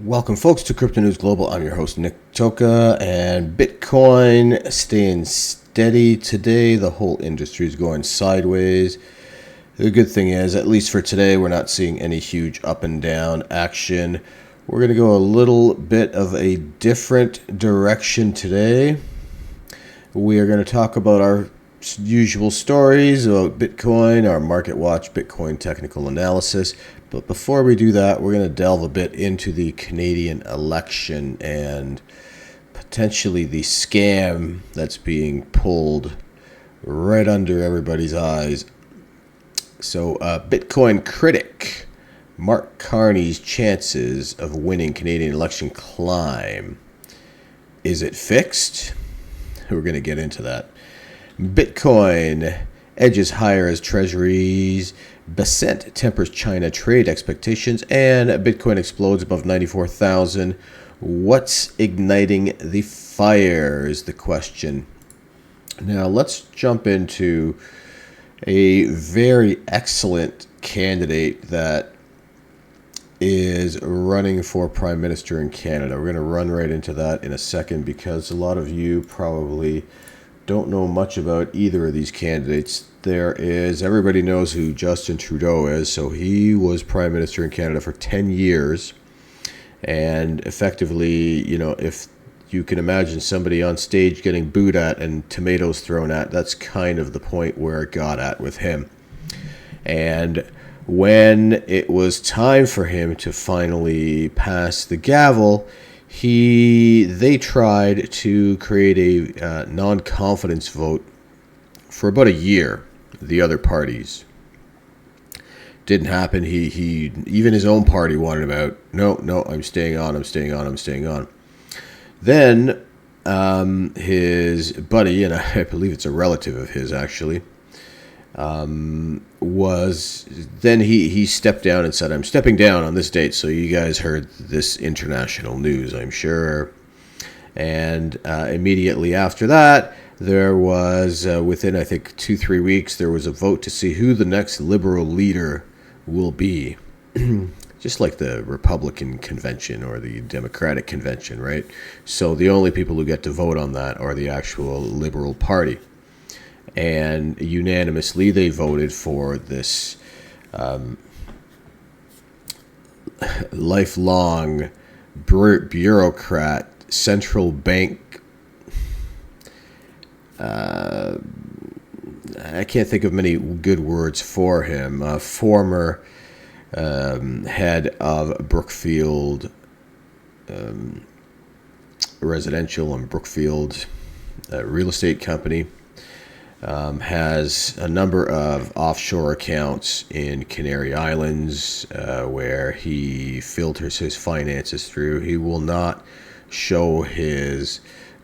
Welcome, folks, to Crypto News Global. I'm your host, Nick Toka, and Bitcoin staying steady today. The whole industry is going sideways. The good thing is, at least for today, we're not seeing any huge up and down action. We're going to go a little bit of a different direction today. We are going to talk about our usual stories about Bitcoin, our Market Watch Bitcoin technical analysis. But before we do that, we're going to delve a bit into the Canadian election and potentially the scam that's being pulled right under everybody's eyes. So, Bitcoin critic Mark Carney's chances of winning Canadian election climb. Is it fixed? We're going to get into that. Bitcoin edges higher as treasuries. Basent tempers China trade expectations, and Bitcoin explodes above 94,000. What's igniting the fire is the question. Now let's jump into a very excellent candidate that is running for Prime Minister in Canada. We're going to run right into that in a second because a lot of you probably don't know much about either of these candidates. Everybody knows who Justin Trudeau is. So he was Prime Minister in Canada for 10 years. And effectively, if you can imagine somebody on stage getting booed at and tomatoes thrown at, that's kind of the point where it got at with him. And when it was time for him to finally pass the gavel, they tried to create a non-confidence vote for about a year. The other parties didn't happen. He even his own party wanted him out. No, I'm staying on. Then his buddy, and I believe it's a relative of his actually, he stepped down and said, I'm stepping down on this date. So you guys heard this international news, I'm sure. And immediately after that, there was, within I think 2-3 weeks, there was a vote to see who the next liberal leader will be. Just like the Republican convention or the Democratic convention, right? So the only people who get to vote on that are the actual Liberal Party. And unanimously, they voted for this lifelong bureaucrat, central bank. I can't think of many good words for him. Former head of Brookfield Residential and Brookfield Real Estate Company. Has a number of offshore accounts in Canary Islands where he filters his finances through. He will not show his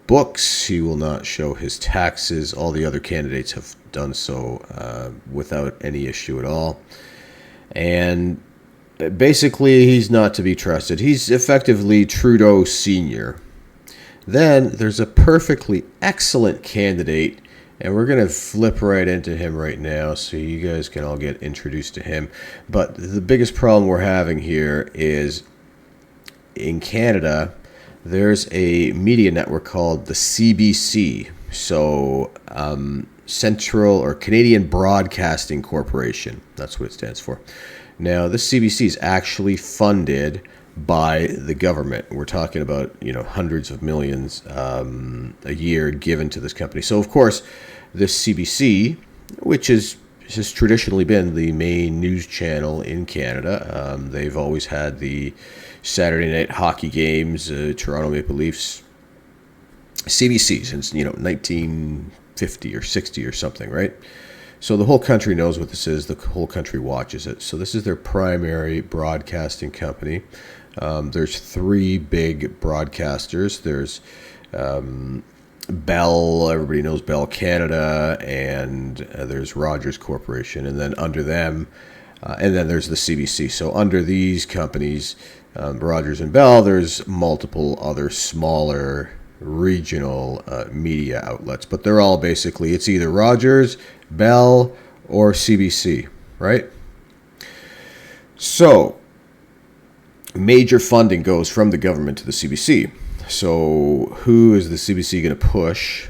books. He will not show his taxes. All the other candidates have done so without any issue at all. And basically, he's not to be trusted. He's effectively Trudeau Sr. Then there's a perfectly excellent candidate, and we're going to flip right into him right now so you guys can all get introduced to him. But the biggest problem we're having here is in Canada, there's a media network called the CBC, so Central or Canadian Broadcasting Corporation. That's what it stands for. Now, this CBC is actually funded by the government. We're talking about hundreds of millions a year given to this company. So, of course, this CBC, which has traditionally been the main news channel in Canada, they've always had the Saturday night hockey games, Toronto Maple Leafs, CBC since 1950 or 60 or something, right? So the whole country knows what this is. The whole country watches it. So this is their primary broadcasting company. There's 3 big broadcasters. There's Bell, everybody knows Bell Canada, and there's Rogers Corporation, and then under them, and then there's the CBC. So under these companies, Rogers and Bell, there's multiple other smaller regional media outlets, but they're all basically, it's either Rogers, Bell, or CBC, right? So major funding goes from the government to the CBC. So who is the CBC going to push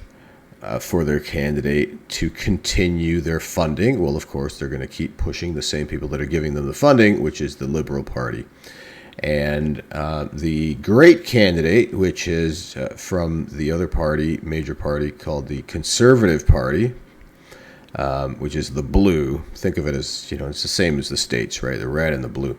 for their candidate to continue their funding? Well, of course, they're going to keep pushing the same people that are giving them the funding, which is the Liberal Party. And the great candidate, which is from the other party, major party called the Conservative Party, which is the blue. Think of it as, it's the same as the States, right? The red and the blue.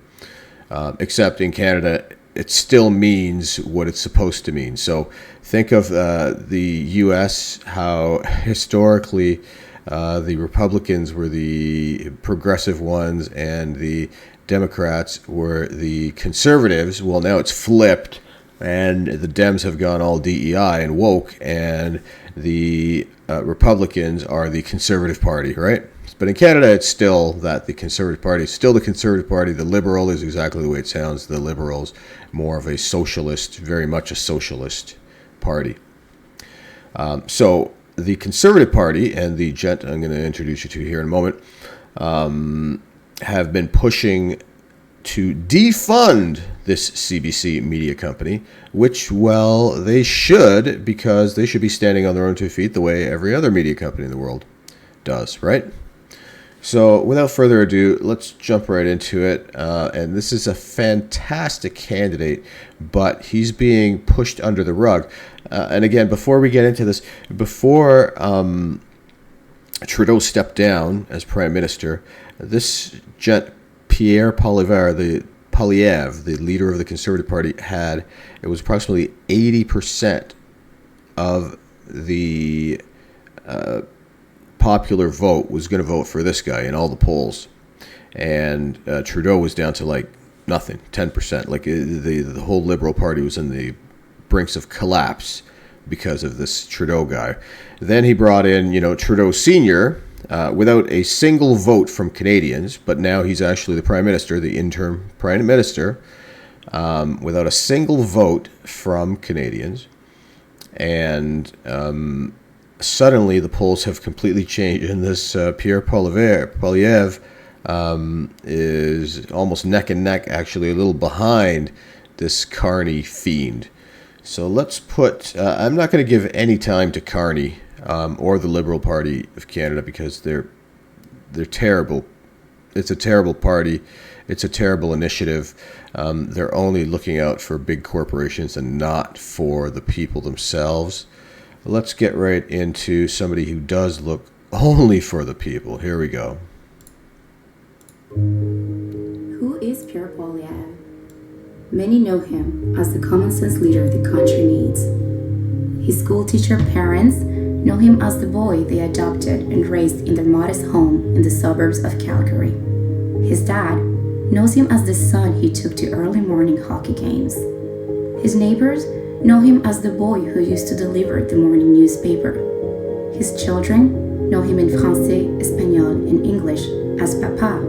Except in Canada, it still means what it's supposed to mean. So think of the U.S., how historically the Republicans were the progressive ones and the Democrats were the conservatives. Well, now it's flipped, and the Dems have gone all DEI and woke, and the Republicans are the Conservative Party, right? But in Canada, it's still that the Conservative Party is still the Conservative Party. The Liberal is exactly the way it sounds. The Liberals, more of a socialist, very much a socialist party. So the Conservative Party and the gent I'm going to introduce you to here in a moment have been pushing to defund this CBC media company, which, well, they should, because they should be standing on their own two feet the way every other media company in the world does, right? So without further ado, let's jump right into it. And this is a fantastic candidate, but he's being pushed under the rug. And again, before we get into this, before Trudeau stepped down as Prime Minister, this gent, Pierre Poilievre, the leader of the Conservative Party, it was approximately 80% of the popular vote was going to vote for this guy in all the polls. And Trudeau was down to like nothing, 10%. Like the whole Liberal Party was in the brinks of collapse because of this Trudeau guy. Then he brought in, Trudeau Sr., without a single vote from Canadians, but now he's actually the Prime Minister, the interim Prime Minister, without a single vote from Canadians. And suddenly the polls have completely changed, and this Pierre Poilievre is almost neck and neck, actually a little behind this Carney fiend. So let's put, I'm not going to give any time to Carney or the Liberal Party of Canada, because they're terrible. It's a terrible party. It's a terrible initiative. They're only looking out for big corporations and not for the people themselves. Let's get right into somebody who does look only for the people. Here we go. Who is Pierre Poilievre? Many know him as the common sense leader the country needs. His school teacher parents know him as the boy they adopted and raised in their modest home in the suburbs of Calgary. His dad knows him as the son he took to early morning hockey games. His neighbors know him as the boy who used to deliver the morning newspaper. His children know him in Francais, Espanol, and English as Papa.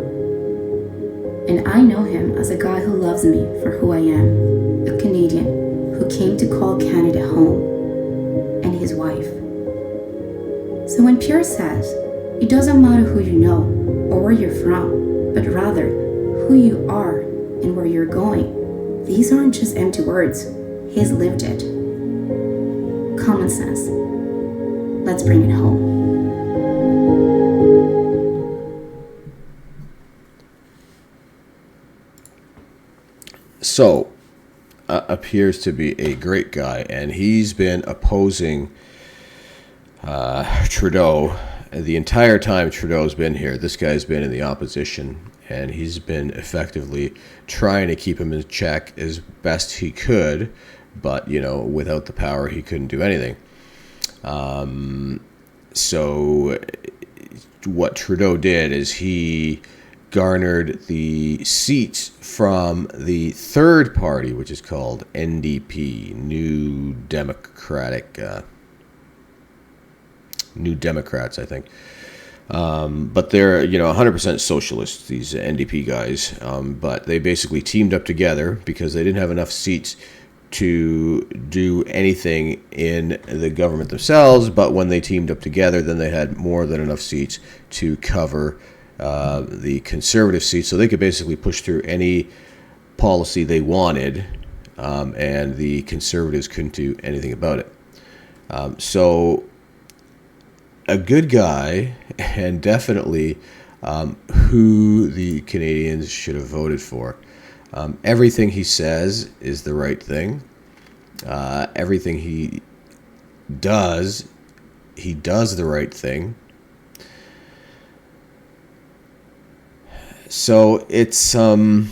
And I know him as a guy who loves me for who I am, a Canadian who came to call Canada home, and his wife. So when Pierre says, it doesn't matter who you know or where you're from, but rather who you are and where you're going, these aren't just empty words. He's lived it. Common sense. Let's bring it home. So, appears to be a great guy, and he's been opposing Trudeau the entire time Trudeau's been here. This guy's been in the opposition, and he's been effectively trying to keep him in check as best he could, but, without the power, he couldn't do anything. So what Trudeau did is he garnered the seats from the third party, which is called NDP, New Democrats, I think. But they're, 100% socialists, these NDP guys. But they basically teamed up together because they didn't have enough seats to do anything in the government themselves. But when they teamed up together, then they had more than enough seats to cover the conservative seats. So they could basically push through any policy they wanted, and the Conservatives couldn't do anything about it. So a good guy, and definitely who the Canadians should have voted for. Everything he says is the right thing. Everything he does the right thing. So it's bit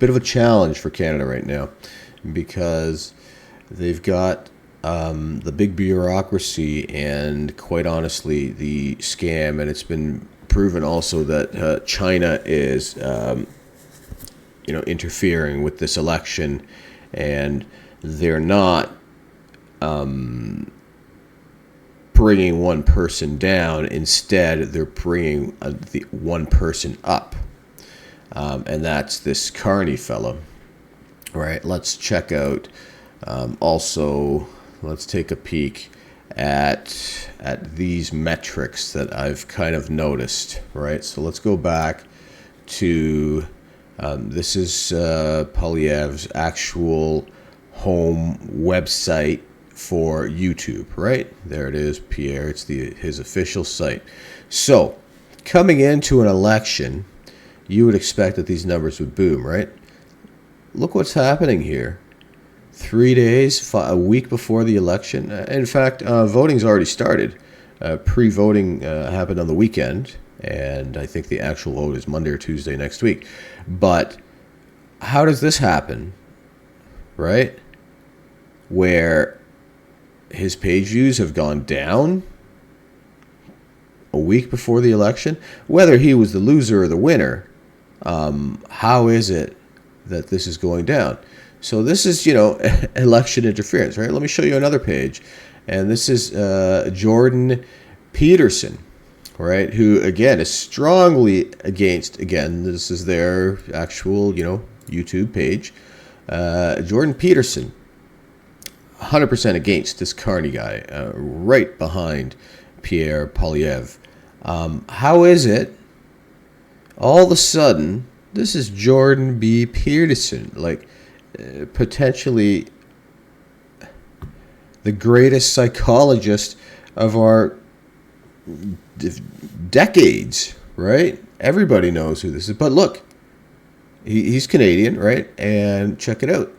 of a challenge for Canada right now, because they've got the big bureaucracy and, quite honestly, the scam, and it's been proven also that China is interfering with this election, and they're not bringing one person down. Instead, they're bringing the one person up, and that's this Carney fellow. All right, let's check out. Also, let's take a peek at these metrics that I've kind of noticed. Right, so let's go back to this is Poilievre's actual home website for YouTube. Right there it is, Pierre. It's his official site. So coming into an election, you would expect that these numbers would boom, right? Look what's happening here. 3 days, a week before the election. In fact, voting's already started. Pre-voting happened on the weekend, and I think the actual vote is Monday or Tuesday next week. But how does this happen, right? Where his page views have gone down a week before the election? Whether he was the loser or the winner, how is it that this is going down? So this is, election interference, right? Let me show you another page. And this is Jordan Peterson, right? Who, again, is strongly against, this is their actual, YouTube page. Jordan Peterson, 100% against this Carney guy, right behind Pierre Poilievre. How is it all of a sudden this is Jordan B. Peterson, potentially the greatest psychologist of our decades, right? Everybody knows who this is. But look, he's Canadian, right? And check it out.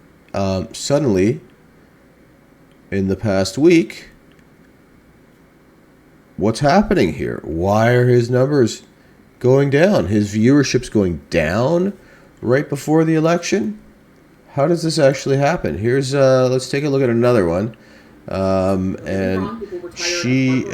Suddenly, in the past week, what's happening here? Why are his numbers going down? His viewership's going down right before the election? How does this actually happen? Here's let's take a look at another one. And she's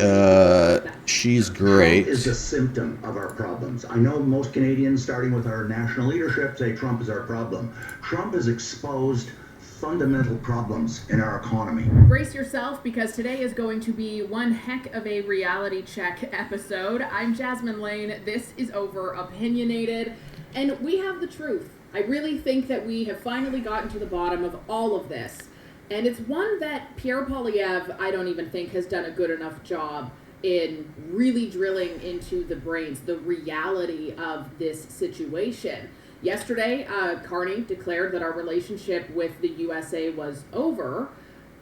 great. Trump is a symptom of our problems. I know most Canadians, starting with our national leadership, say Trump is our problem. Trump has exposed fundamental problems in our economy. Brace yourself, because today is going to be one heck of a reality check episode. I'm Jasmine Lane. This is Over Opinionated, and we have the truth. I really think that we have finally gotten to the bottom of all of this. And it's one that Pierre Poilievre, I don't even think, has done a good enough job in really drilling into the brains, the reality of this situation. Yesterday, Carney declared that our relationship with the USA was over,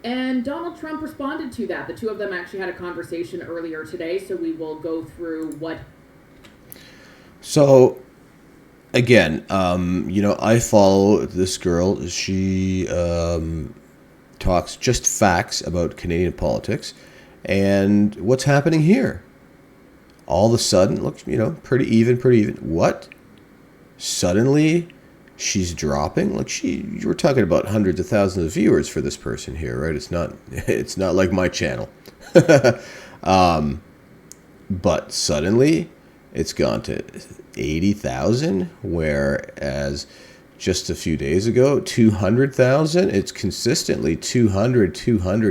and Donald Trump responded to that. The two of them actually had a conversation earlier today, so we will go through what... So, again, I follow this girl. She talks just facts about Canadian politics. And what's happening here? All of a sudden, looks, pretty even. What? Suddenly, she's dropping? You were talking about hundreds of thousands of viewers for this person here, right? It's not like my channel. But suddenly, it's gone to 80,000, whereas just a few days ago, 200,000. It's consistently 200,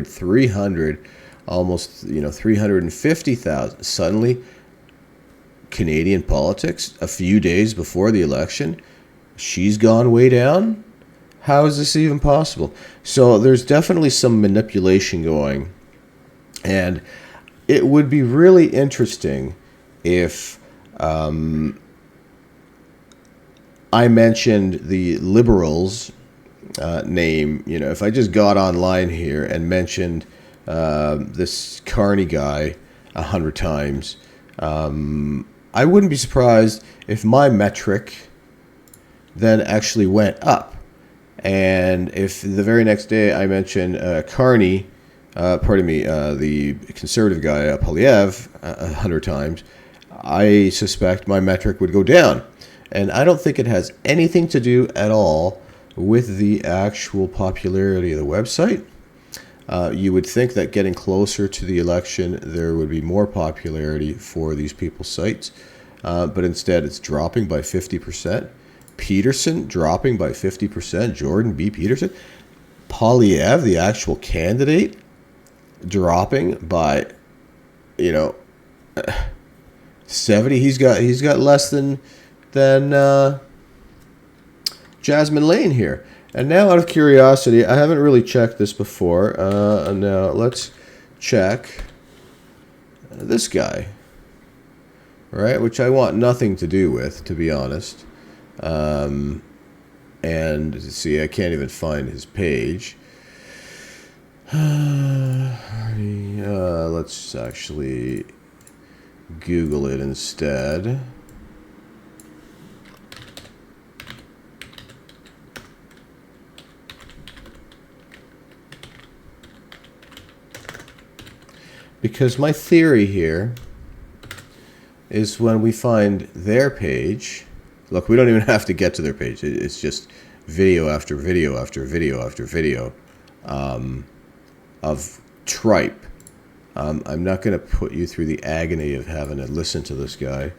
300, almost 350,000. Suddenly, Canadian politics, a few days before the election, she's gone way down. How is this even possible? So there's definitely some manipulation going, and it would be really interesting if I mentioned the liberals name, if I just got online here and mentioned this Carney guy 100 times, I wouldn't be surprised if my metric then actually went up. And if the very next day I mention Carney, the conservative guy, Poilievre, 100 times, I suspect my metric would go down. And I don't think it has anything to do at all with the actual popularity of the website. You would think that getting closer to the election, there would be more popularity for these people's sites. But instead, it's dropping by 50%. Peterson dropping by 50%. Jordan B. Peterson. Poilievre, the actual candidate, dropping by, 70. He's got less than Jasmine Lane here. And now, out of curiosity, I haven't really checked this before. Now let's check this guy, right? Which I want nothing to do with, to be honest. And see, I can't even find his page. Let's actually Google it instead. Because my theory here is when we find their page, look, we don't even have to get to their page. It's just video after video after video after video of tripe. I'm not going to put you through the agony of having to listen to this guy.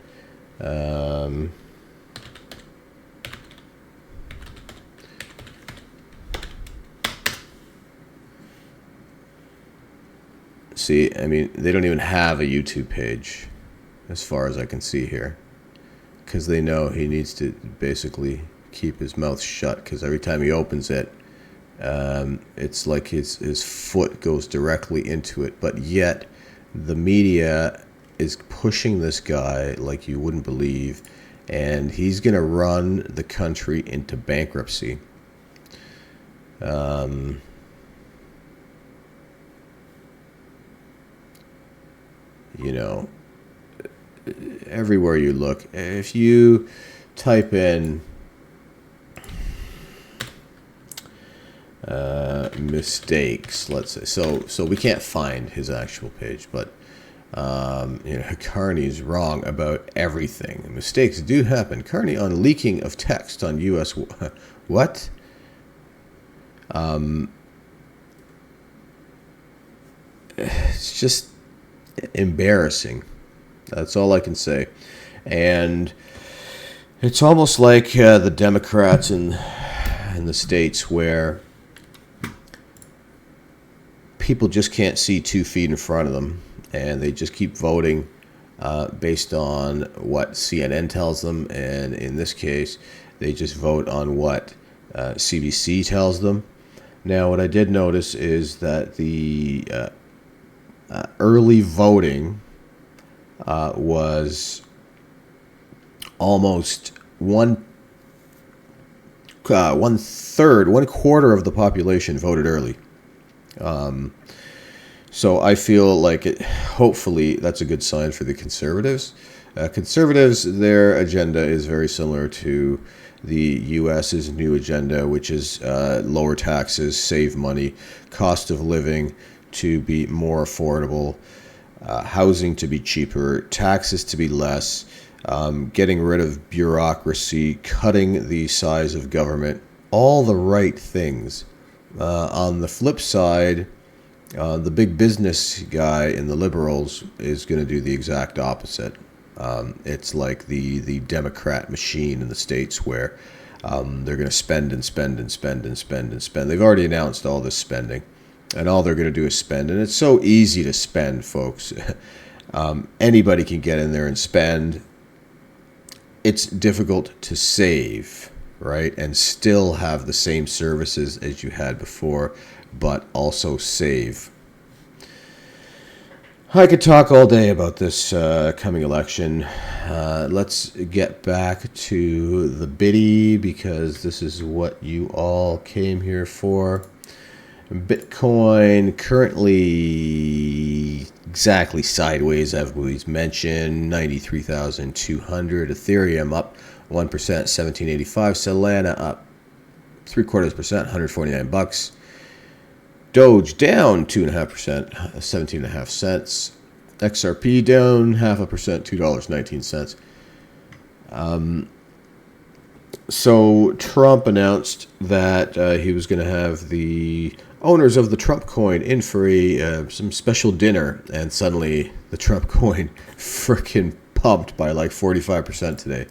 See, I mean, they don't even have a YouTube page, as far as I can see here, because they know he needs to basically keep his mouth shut, because every time he opens it, it's like his foot goes directly into it. But yet, the media is pushing this guy like you wouldn't believe, and he's going to run the country into bankruptcy. Everywhere you look, if you type in mistakes, let's say, so we can't find his actual page, but Carney's wrong about everything. Mistakes do happen. Carney on leaking of text on U.S. What? It's just embarrassing. That's all I can say. And it's almost like the Democrats in the States, where people just can't see 2 feet in front of them, and they just keep voting based on what CNN tells them, and in this case, they just vote on what CBC tells them. Now, what I did notice is that the early voting was almost one quarter of the population voted early. So I feel like hopefully that's a good sign for the conservatives. Conservatives, their agenda is very similar to the U.S.'s new agenda, which is lower taxes, save money, cost of living to be more affordable, housing to be cheaper, taxes to be less, getting rid of bureaucracy, cutting the size of government, all the right things. On the flip side, the big business guy in the liberals is going to do the exact opposite. It's like the Democrat machine in the States, where they're going to spend and spend and spend and spend and spend. They've already announced all this spending, and all they're going to do is spend. And it's so easy to spend, folks. Anybody can get in there and spend. It's difficult to save, right? And still have the same services as you had before, but also save. I could talk all day about this coming election. Let's get back to the biddy, because this is what you all came here for. Bitcoin currently exactly sideways, as we've mentioned, 93,200. Ethereum up 1%, 1785. Solana up 0.75%, 149 bucks. Doge down 2.5%, 17.5 cents. XRP down 0.5%, $2.19. So Trump announced that he was going to have the owners of the Trump coin in for some special dinner, and suddenly the Trump coin freaking pumped by like 45% today.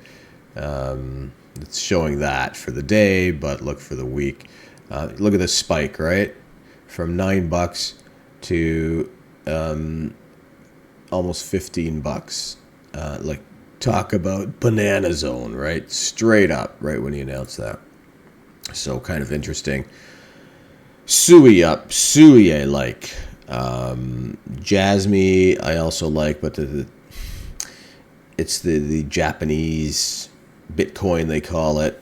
It's showing that for the day, but look for the week. Look at this spike, right? From $9 to almost 15 bucks. Like, talk about banana zone, right? Straight up, right when he announced that. So kind of interesting. Sui up. Sui I like. Jasmy I also like, but it's the Japanese Bitcoin, they call it.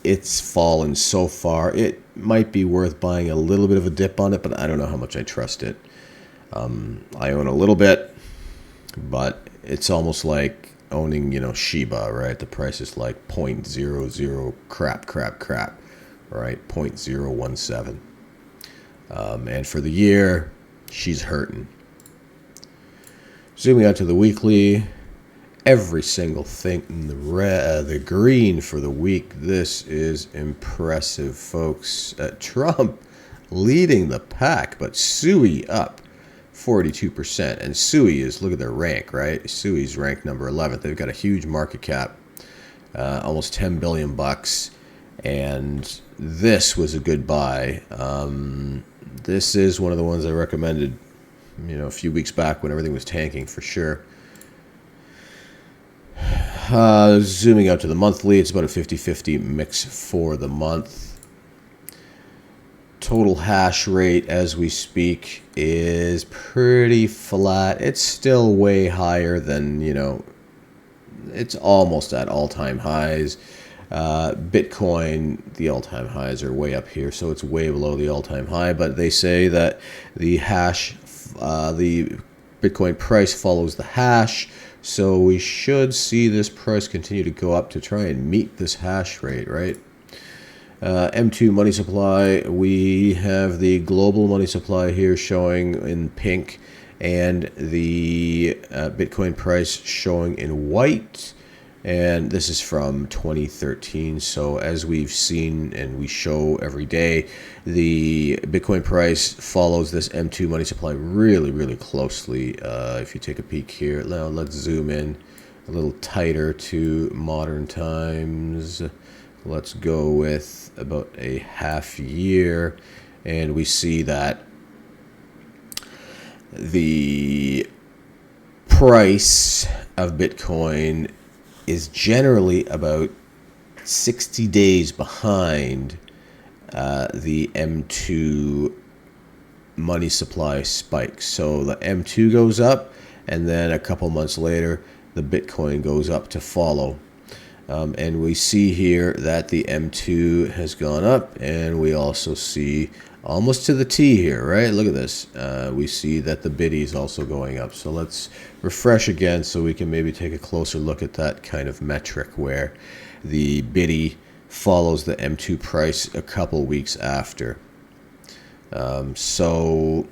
It's fallen so far. It might be worth buying a little bit of a dip on it, but I don't know how much I trust it. I own a little bit, but it's almost like owning, Shiba, right? The price is like 0.00 crap, right? 0.017. And for the year, she's hurting. Zooming out to the weekly, every single thing in the green for the week. This is impressive, folks. Trump leading the pack, but Sui up 42%. And Sui is, look at their rank, right? Sui's ranked number 11th. They've got a huge market cap, almost 10 billion bucks. And this was a good buy. This is one of the ones I recommended, a few weeks back when everything was tanking, for sure. Zooming out to the monthly, it's about a 50-50 mix for the month. Total hash rate as we speak is pretty flat. It's still way higher than, it's almost at all-time highs. Bitcoin, the all-time highs are way up here, so it's way below the all-time high. But they say that the Bitcoin price follows the hash, so we should see this price continue to go up to try and meet this hash rate, right? M2 money supply, we have the global money supply here showing in pink, and the Bitcoin price showing in white. And this is from 2013. So as we've seen and we show every day, the Bitcoin price follows this M2 money supply really, really closely. If you take a peek here, now let's zoom in a little tighter to modern times. Let's go with about a half year, and we see that the price of Bitcoin is generally about 60 days behind the M2 money supply spike. So the M2 goes up, and then a couple months later, the Bitcoin goes up to follow. And we see here that the M2 has gone up, and we also see almost to the T here, right? Look at this. We see that the biddy is also going up. So let's refresh again so we can maybe take a closer look at that kind of metric where the biddy follows the M2 price a couple weeks after. So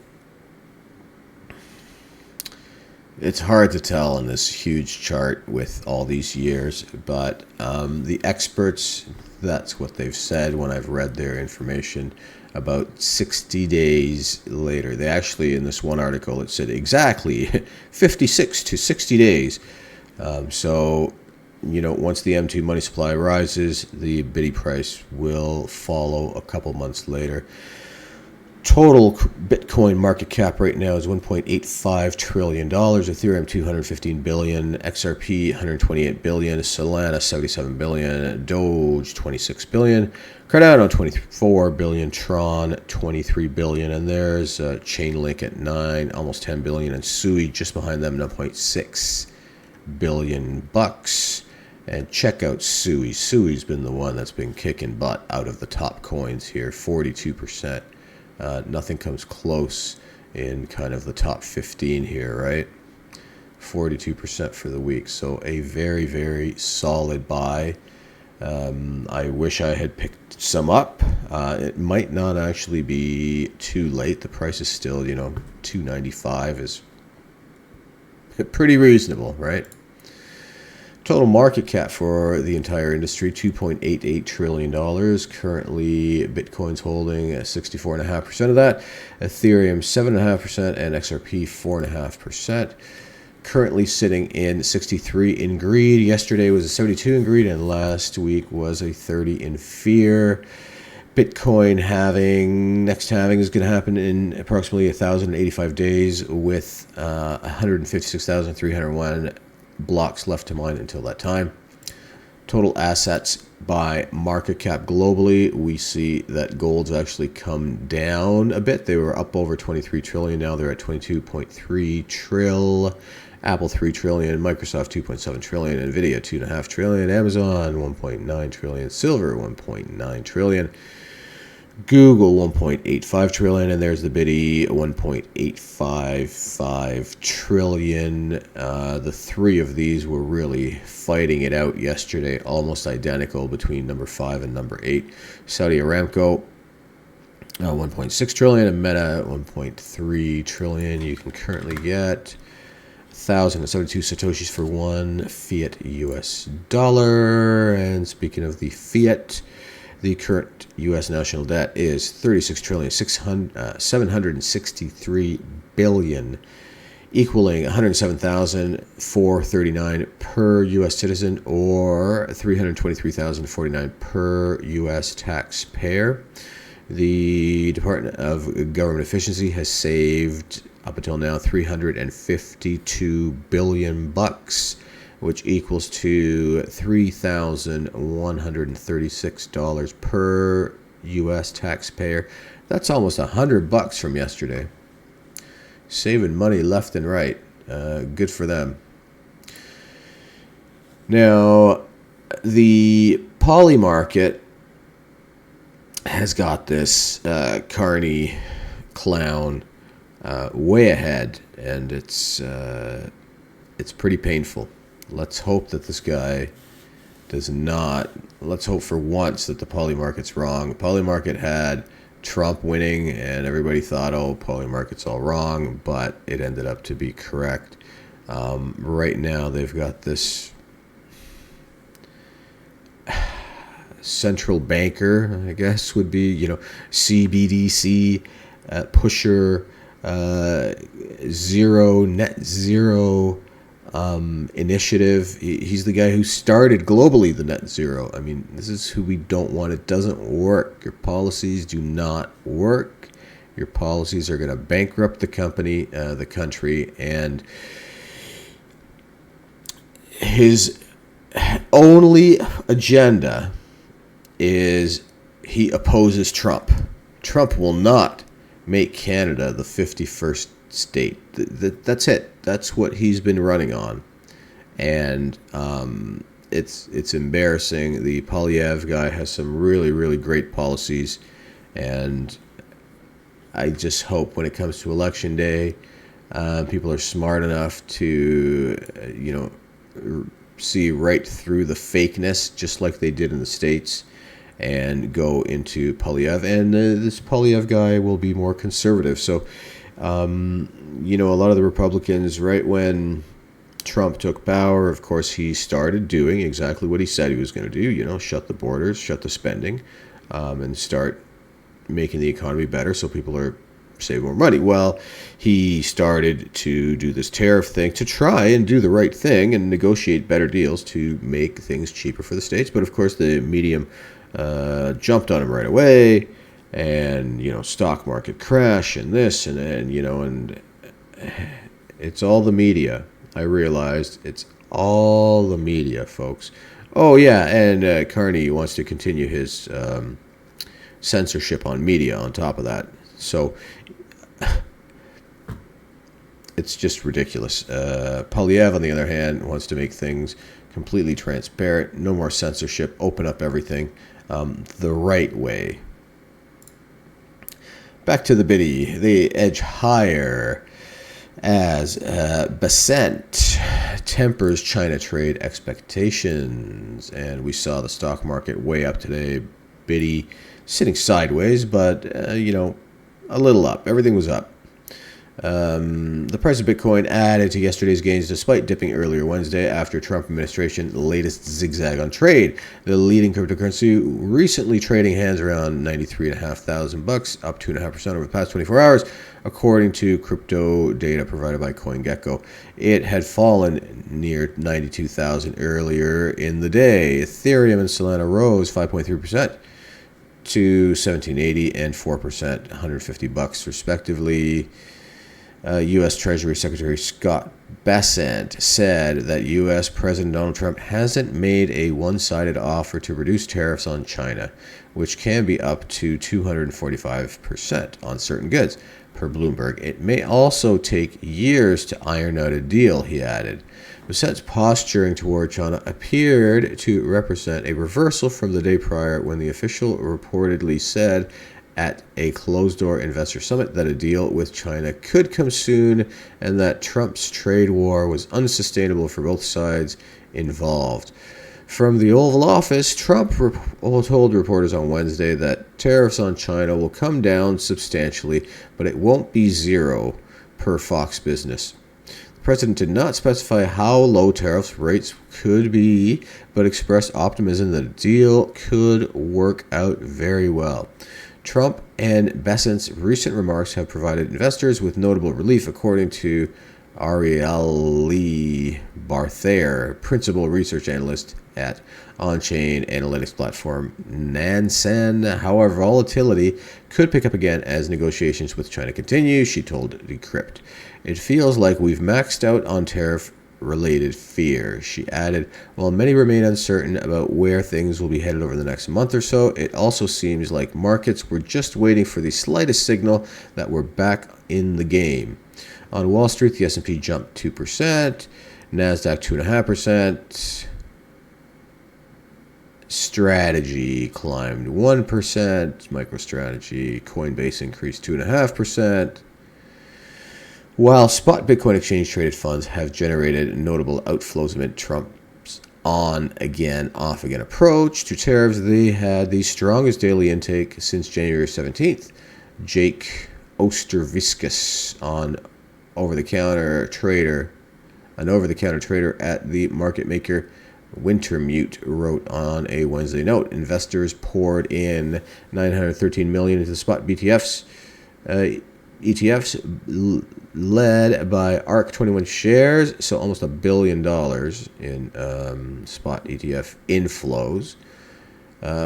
it's hard to tell in this huge chart with all these years, but the experts, that's what they've said when I've read their information. About 60 days later, they actually, in this one article, it said exactly 56 to 60 days. So, once the M2 money supply rises, the biddy price will follow a couple months later. Total Bitcoin market cap right now is $1.85 trillion. Ethereum $215 billion, XRP $128 billion, Solana $77 billion, Doge $26 billion, Cardano $24 billion, Tron $23 billion, and there's Chainlink at $9, almost $10 billion, and Sui just behind them, $9.6 billion bucks. And check out Sui. Sui's been the one that's been kicking butt out of the top coins here, 42%. Nothing comes close in kind of the top 15 here, right? 42% for the week. So a very, very solid buy. I wish I had picked some up. It might not actually be too late. The price is still, $295 is pretty reasonable, right? Total market cap for the entire industry, $2.88 trillion. Currently, Bitcoin's holding 64.5% of that. Ethereum, 7.5%, and XRP, 4.5%. Currently sitting in 63 in greed. Yesterday was a 72 in greed, and last week was a 30 in fear. Bitcoin next halving is going to happen in approximately 1,085 days with 156,301 blocks left to mine until that time. Total assets by market cap globally, we see that gold's actually come down a bit. They were up over 23 trillion. Now they're at 22.3 trill. Apple 3 trillion, Microsoft 2.7 trillion, Nvidia 2.5 trillion, Amazon 1.9 trillion, silver 1.9 trillion, Google 1.85 trillion, and there's the Biddy 1.855 trillion. The three of these were really fighting it out yesterday, almost identical between number 5 and number 8. Saudi Aramco 1.6 trillion, and Meta 1.3 trillion. You can currently get 1,072 satoshis for one fiat US dollar. And speaking of the fiat, the current U.S. national debt is $36,763 billion, equaling $107,439 per U.S. citizen, or $323,049 per U.S. taxpayer. The Department of Government Efficiency has saved up until now $352 billion bucks, which equals to $3,136 per U.S. taxpayer. That's almost $100 from yesterday. Saving money left and right. Good for them. Now, the Poly market has got this Carney clown way ahead, and it's pretty painful. Let's hope that this guy does not. Let's hope for once that the Poly market's wrong. Poly market had Trump winning, and everybody thought, oh, Poly market's all wrong, but it ended up to be correct. Right now, they've got this central banker, I guess would be, CBDC pusher, net zero initiative. He's the guy who started globally the net zero. I mean, this is who we don't want. It doesn't work. Your policies do not work. Your policies are going to bankrupt the country, and his only agenda is he opposes Trump. Trump will not make Canada the 51st state. That's it. That's what he's been running on, and it's embarrassing. The Poilievre guy has some really, really great policies, and I just hope when it comes to election day, people are smart enough to see right through the fakeness, just like they did in the States, and go into Poilievre. And this Poilievre guy will be more conservative. So, a lot of the Republicans, right when Trump took power, of course, he started doing exactly what he said he was going to do, shut the borders, shut the spending, and start making the economy better so people are saving more money. Well, he started to do this tariff thing to try and do the right thing and negotiate better deals to make things cheaper for the states. But of course, the medium jumped on him right away, and, stock market crash and this and it's all the media. I realized it's all the media, folks. Oh, yeah, and Carney wants to continue his censorship on media on top of that. So it's just ridiculous. Poilievre, on the other hand, wants to make things completely transparent. No more censorship. Open up everything the right way. Back to the biddy. They edge higher as Bessent tempers China trade expectations. And we saw the stock market way up today. Biddy sitting sideways, but, a little up. Everything was up. The price of Bitcoin added to yesterday's gains despite dipping earlier Wednesday after Trump administration's latest zigzag on trade. The leading cryptocurrency recently trading hands around $93,500, up 2.5% over the past 24 hours, according to crypto data provided by CoinGecko. It had fallen near 92,000 earlier in the day. Ethereum and Solana rose 5.3% to 1780 and 4%, $150 respectively. U.S. Treasury Secretary Scott Bessent said that U.S. President Donald Trump hasn't made a one-sided offer to reduce tariffs on China, which can be up to 245% on certain goods, per Bloomberg. It may also take years to iron out a deal, he added. Bessent's posturing toward China appeared to represent a reversal from the day prior when the official reportedly said at a closed-door investor summit that a deal with China could come soon and that Trump's trade war was unsustainable for both sides involved. From the Oval Office, Trump told reporters on Wednesday that tariffs on China will come down substantially, but it won't be zero, per Fox Business. The president did not specify how low tariff rates could be, but expressed optimism that a deal could work out very well. Trump and Bessent's recent remarks have provided investors with notable relief, according to Arielle Barthair, principal research analyst at on-chain analytics platform Nansen. However, volatility could pick up again as negotiations with China continue, she told Decrypt. It feels like we've maxed out on tariff-related fear, she added. While many remain uncertain about where things will be headed over the next month or so, it also seems like markets were just waiting for the slightest signal that we're back in the game. On Wall Street, the S&P jumped 2%, NASDAQ 2.5%, Strategy climbed 1%, MicroStrategy, Coinbase increased 2.5%, while spot Bitcoin exchange-traded funds have generated notable outflows amid Trump's on-again, off-again approach to tariffs. They had the strongest daily intake since January 17th. Jake Osterviscus, an over-the-counter trader at the market maker Wintermute, wrote on a Wednesday note. Investors poured in $913 million into spot ETFs led by ARK 21 shares, so almost $1 billion in spot ETF inflows,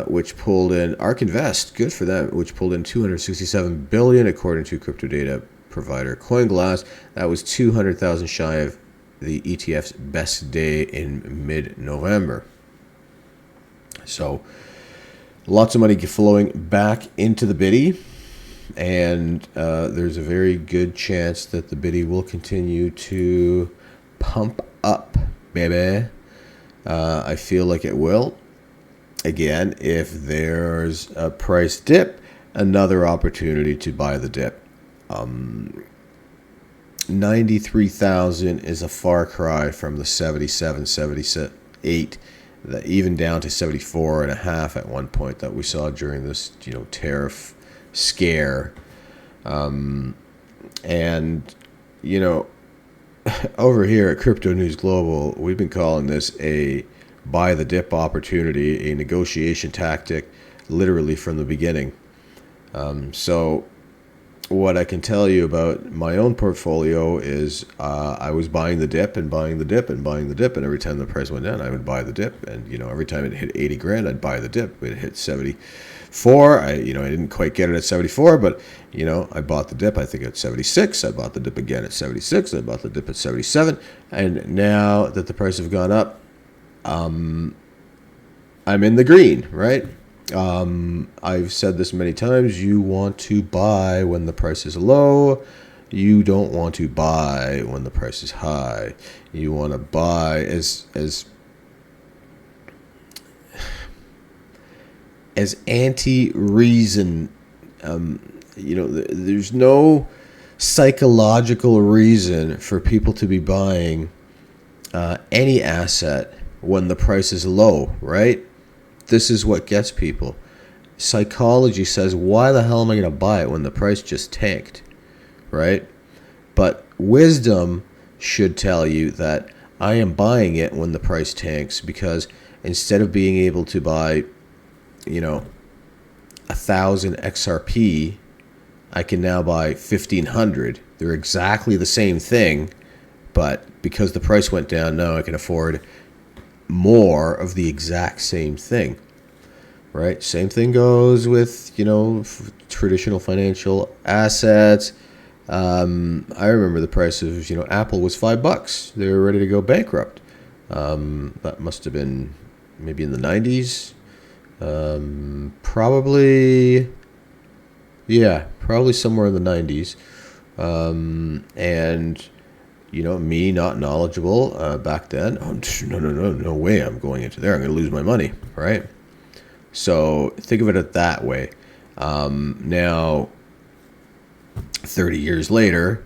which pulled in ARK Invest, good for them, which pulled in $267 billion according to crypto data provider CoinGlass. That was 200,000 shy of the ETF's best day in mid-November. So lots of money flowing back into the biddy, and there's a very good chance that the biddy will continue to pump up, baby. I feel like it will. Again, if there's a price dip, another opportunity to buy the dip. 93,000 is a far cry from the 77, 78, even down to 74.5 at one point that we saw during this, tariff scare. And, over here at CryptoNews Global, we've been calling this a buy the dip opportunity, a negotiation tactic, literally from the beginning. So what I can tell you about my own portfolio is I was buying the dip and buying the dip and buying the dip, and every time the price went down, I would buy the dip, and every time it hit 80 grand, I'd buy the dip. It hit 70, 74. I didn't quite get it at 74, but I bought the dip, I think, at 76. I bought the dip again at 76. I bought the dip at 77. And now that the price have gone up, I'm in the green, right? I've said this many times. You want to buy when the price is low. You don't want to buy when the price is high. You want to buy as anti-reason. There's no psychological reason for people to be buying any asset when the price is low, right? This is what gets people. Psychology says, why the hell am I going to buy it when the price just tanked, right? But wisdom should tell you that I am buying it when the price tanks, because instead of being able to buy, 1,000 XRP, I can now buy 1,500. They're exactly the same thing, but because the price went down, now I can afford more of the exact same thing, right? Same thing goes with, traditional financial assets. I remember the price of, Apple was $5. They were ready to go bankrupt. That must have been maybe in the 90s. Probably somewhere in the 90s. And me not knowledgeable back then. Oh, no way I'm going into there. I'm going to lose my money, right? So think of it that way. Now, 30 years later,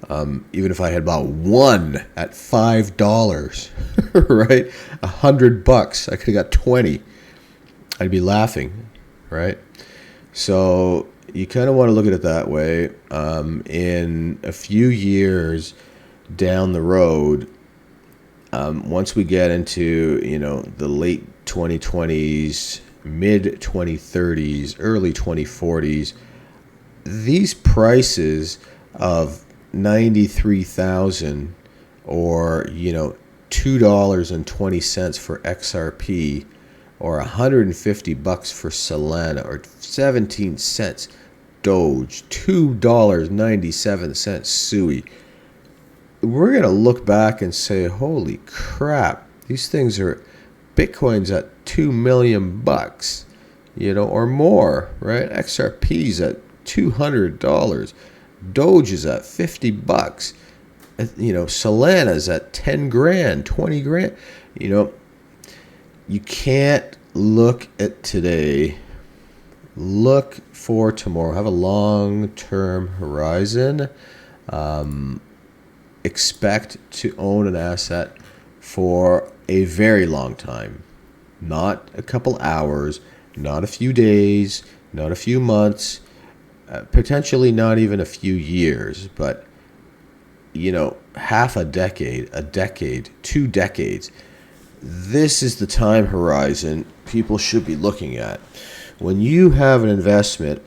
even if I had bought one at $5, right, $100, I could have got 20. I'd be laughing, right? So you kind of want to look at it that way. In a few years down the road, once we get into the late 2020s, mid 2030s, early 2040s, these prices of 93,000 or $2.20 for XRP, or $150 for Solana, or 17 cents Doge, $2.97 Sui. We're going to look back and say, holy crap, these things are, Bitcoin's at $2 million, or more, right? XRP's at $200. Doge is at $50. Solana's at 10 grand, 20 grand. You can't look at today. Look for tomorrow. Have a long-term horizon. Expect to own an asset for a very long time. Not a couple hours, not a few days, not a few months, potentially not even a few years, but, half a decade, 2 decades. This is the time horizon people should be looking at. When you have an investment,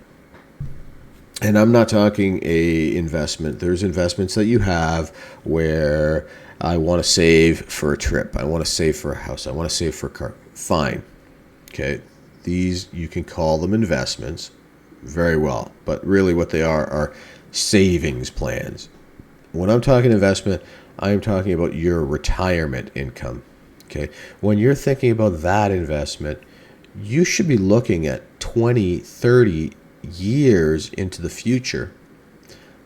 and I'm not talking a investment, there's investments that you have where I want to save for a trip, I want to save for a house, I want to save for a car. Fine. Okay. These, you can call them investments, very well, but really what they are savings plans. When I'm talking investment, I'm talking about your retirement income. Okay, when you're thinking about that investment, you should be looking at 20, 30 years into the future.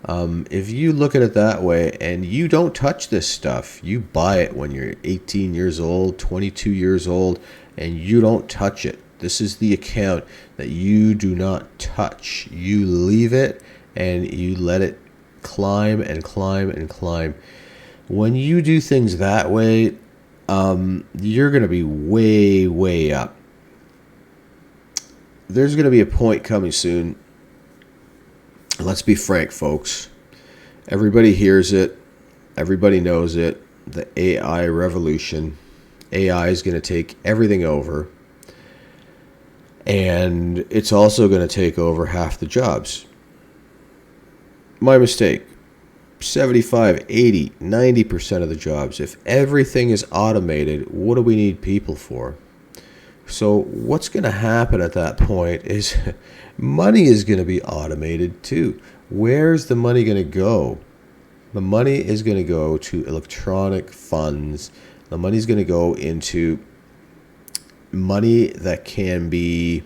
If you look at it that way and you don't touch this stuff, you buy it when you're 18 years old, 22 years old, and you don't touch it. This is the account that you do not touch. You leave it and you let it climb and climb and climb. When you do things that way, you're going to be way, way up. There's going to be a point coming soon. Let's be frank, folks. Everybody hears it. Everybody knows it. The AI revolution. AI is going to take everything over. And it's also going to take over half the jobs. My mistake. 75, 80, 90% of the jobs. If everything is automated, what do we need people for? So what's going to happen at that point is money is going to be automated too. Where's the money going to go? The money is going to go to electronic funds. The money is going to go into money that can be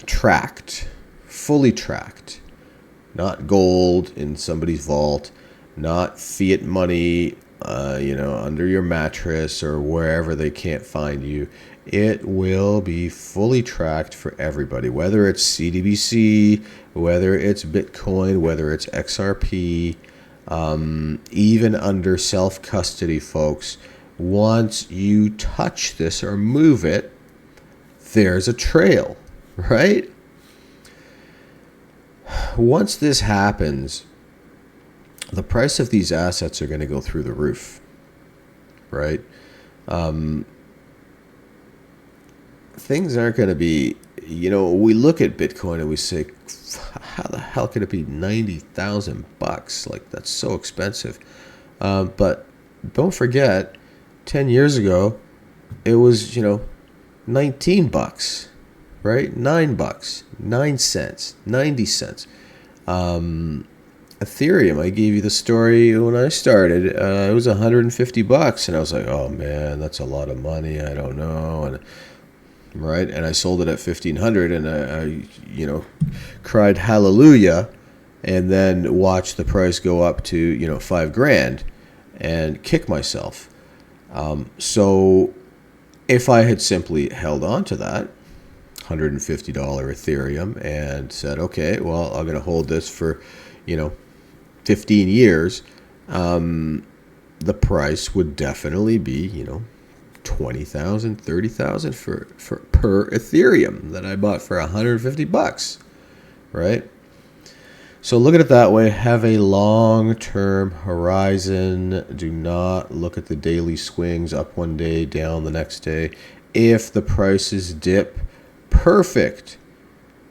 tracked, fully tracked. Not gold in somebody's vault, not fiat money, under your mattress or wherever they can't find you. It will be fully tracked for everybody, whether it's CDBC, whether it's Bitcoin, whether it's XRP, even under self-custody, folks. Once you touch this or move it, there's a trail, right? Once this happens, the price of these assets are going to go through the roof, right? Things aren't going to be, we look at Bitcoin and we say, how the hell could it be $90,000? Like, that's so expensive. But don't forget, 10 years ago, it was, $19, right? $9, 9 cents, 90 cents. Ethereum, I gave you the story when I started. It was $150, and I was like, oh man, that's a lot of money. I don't know. And right, and I sold it at $1,500, and I cried hallelujah, and then watched the price go up to $5,000, and kick myself. So if I had simply held on to that $150 Ethereum and said, okay, well, I'm going to hold this for 15 years, the price would definitely be $20,000, $30,000 per Ethereum that I bought for $150, right? So look at it that way. Have a long-term horizon. Do not look at the daily swings, up one day, down the next day. If the prices dip, perfect.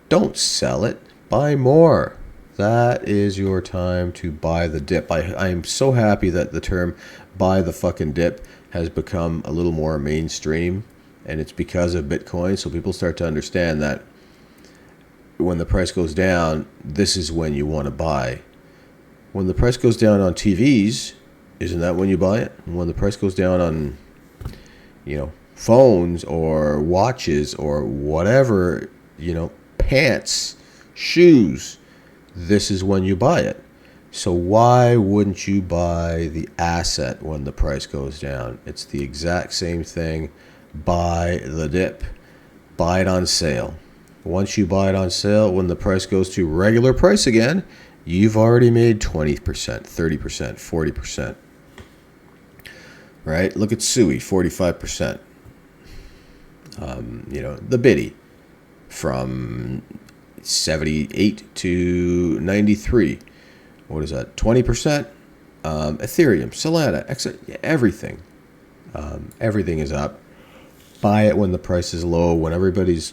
Don't sell it. Buy more. That is your time to buy the dip. I am so happy that the term buy the fucking dip has become a little more mainstream, and it's because of Bitcoin. So people start to understand that when the price goes down, this is when you want to buy. When the price goes down on TVs, isn't that when you buy it? And when the price goes down on, phones or watches or whatever, pants, shoes, this is when you buy it. So why wouldn't you buy the asset when the price goes down? It's the exact same thing. Buy the dip. Buy it on sale. Once you buy it on sale, when the price goes to regular price again, you've already made 20%, 30%, 40%. Right? Look at Sui, 45%. The Biddy from 78 to 93. What is that? 20%. Ethereum, Solana, everything. Everything is up. Buy it when the price is low, when everybody's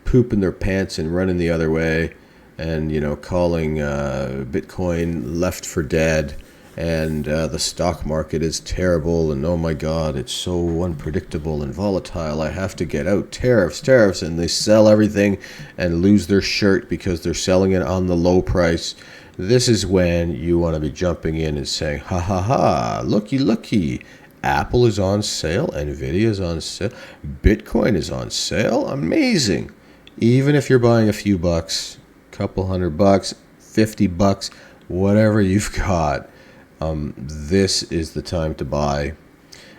pooping their pants and running the other way, and calling Bitcoin left for dead, and the stock market is terrible, and oh my god, it's so unpredictable and volatile, I have to get out, tariffs, and they sell everything and lose their shirt because they're selling it on the low price. This is when you want to be jumping in and saying, ha ha ha, looky, Apple is on sale, Nvidia is on sale, Bitcoin is on sale, amazing. Even if you're buying a few bucks, couple $100, $50, whatever you've got, this is the time to buy.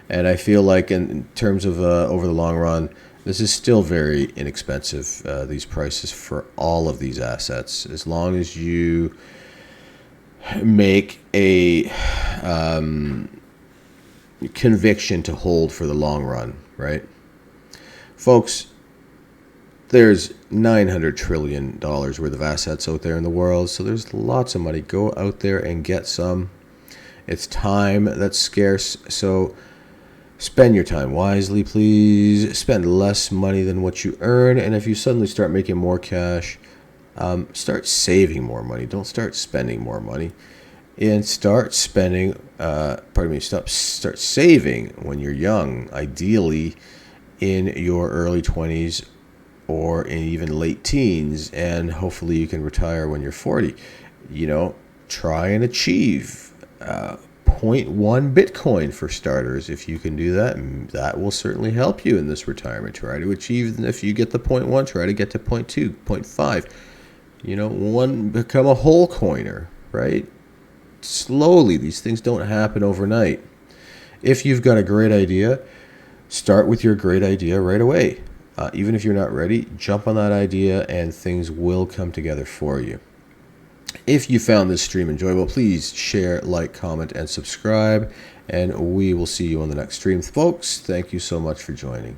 And I feel like in terms of over the long run, this is still very inexpensive, these prices for all of these assets, as long as you make a conviction to hold for the long run, right? Folks, there's $900 trillion worth of assets out there in the world, so there's lots of money. Go out there and get some. It's time that's scarce, so spend your time wisely, please. Spend less money than what you earn, and if you suddenly start making more cash, start saving more money. Don't start spending more money. And start spending, start saving when you're young, ideally, in your early 20s or in even late teens, and hopefully you can retire when you're 40. Try and achieve 0.1 Bitcoin for starters. If you can do that, that will certainly help you in this retirement. Try to achieve, if you get the 0.1, try to get to 0.2, 0.5. Become a whole coiner, right? Slowly. These things don't happen overnight. If you've got a great idea, start with your great idea right away. Even if you're not ready, jump on that idea and things will come together for you. If you found this stream enjoyable, please share, like, comment, and subscribe. And we will see you on the next stream. Folks, thank you so much for joining.